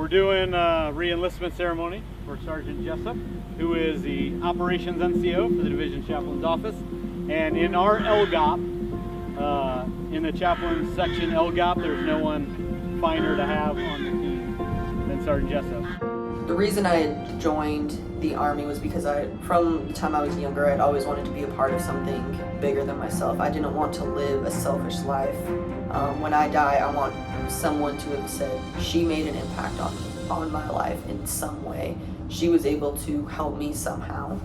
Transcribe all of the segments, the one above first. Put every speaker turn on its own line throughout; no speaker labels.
We're doing a re-enlistment ceremony for Sergeant Jessop, who is the Operations NCO for the Division Chaplain's Office. And in our LGOP, in the Chaplain Section LGOP, there's no one finer to have on the team than Sergeant Jessop.
The reason I had joined the Army was because from the time I was younger, I'd always wanted to be a part of something bigger than myself. I didn't want to live a selfish life. When I die, I want someone to have said, she made an impact on my life in some way. She was able to help me somehow.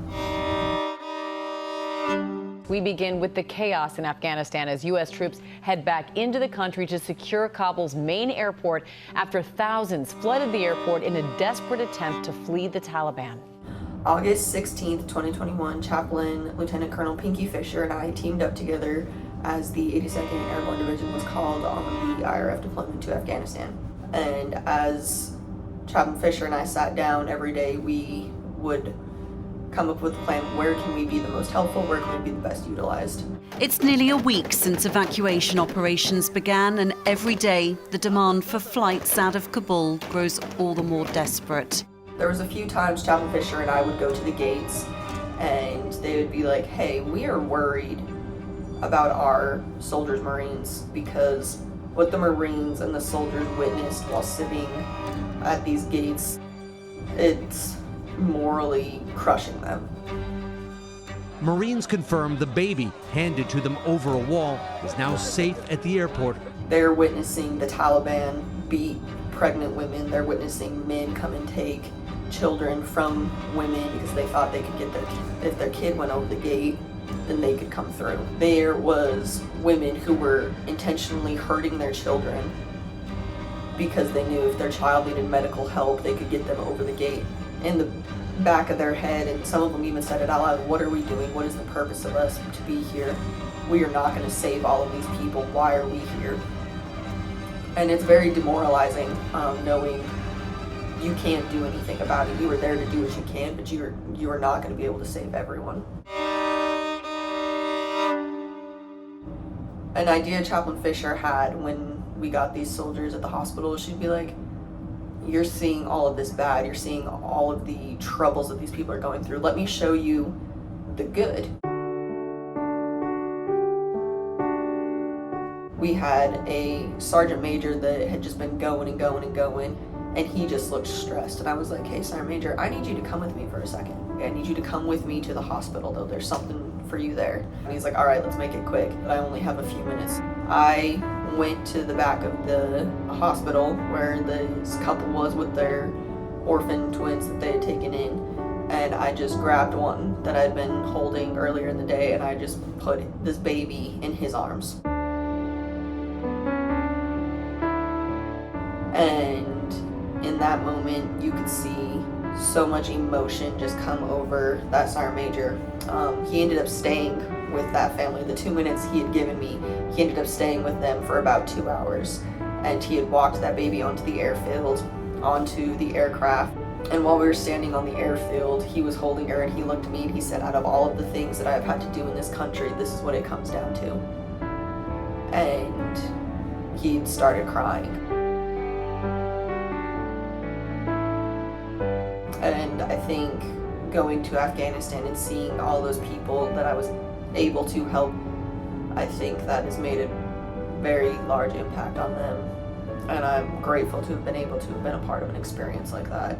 We begin with the chaos in Afghanistan as U.S. troops head back into the country to secure Kabul's main airport after thousands flooded the airport in a desperate attempt to flee the Taliban.
August 16th, 2021, Chaplain Lieutenant Colonel Pinky Fisher and I teamed up together as the 82nd Airborne Division was called on the IRF deployment to Afghanistan. And as Chaplain Fisher and I sat down every day, we would come up with a plan. Where can we be the most helpful? Where can we be the best utilized?
It's nearly a week since evacuation operations began, and every day the demand for flights out of Kabul grows all the more desperate.
There was a few times Chaplain Fisher and I would go to the gates and they would be like, hey, we are worried about our soldiers, Marines, because what the Marines and the soldiers witnessed while sitting at these gates, it's morally crushing them.
Marines confirmed the baby handed to them over a wall is now safe at the airport.
They're witnessing the Taliban beat pregnant women. They're witnessing men come and take children from women because they thought they could get if their kid went over the gate, then they could come through. There was women who were intentionally hurting their children because they knew if their child needed medical help, they could get them over the gate. In the back of their head, and some of them even said it out loud, what are we doing? What is the purpose of us to be here? We are not going to save all of these people. Why are we here? And it's very demoralizing knowing you can't do anything about it. You are there to do what you can, but you are not going to be able to save everyone. An idea Chaplain Fisher had when we got these soldiers at the hospital, she'd be like, you're seeing all of this bad, you're seeing all of the troubles that these people are going through. Let me show you the good. We had a sergeant major that had just been going and going and going, and he just looked stressed. And I was like, hey, Sergeant Major, I need you to come with me for a second. I need you to come with me to the hospital, though. There's something for you there. And he's like, all right, let's make it quick. I only have a few minutes. I went to the back of the hospital where this couple was with their orphan twins that they had taken in, and I just grabbed one that I'd been holding earlier in the day, and I just put this baby in his arms. And in that moment, you could see so much emotion just come over that sergeant major. He ended up staying with that family. The 2 minutes he had given me, he ended up staying with them for about 2 hours. And he had walked that baby onto the airfield, onto the aircraft. And while we were standing on the airfield, he was holding her and he looked at me and he said, out of all of the things that I've had to do in this country, this is what it comes down to. And he started crying. And I think going to Afghanistan and seeing all those people that I was able to help, I think that has made a very large impact on them. And I'm grateful to have been able to have been a part of an experience like that.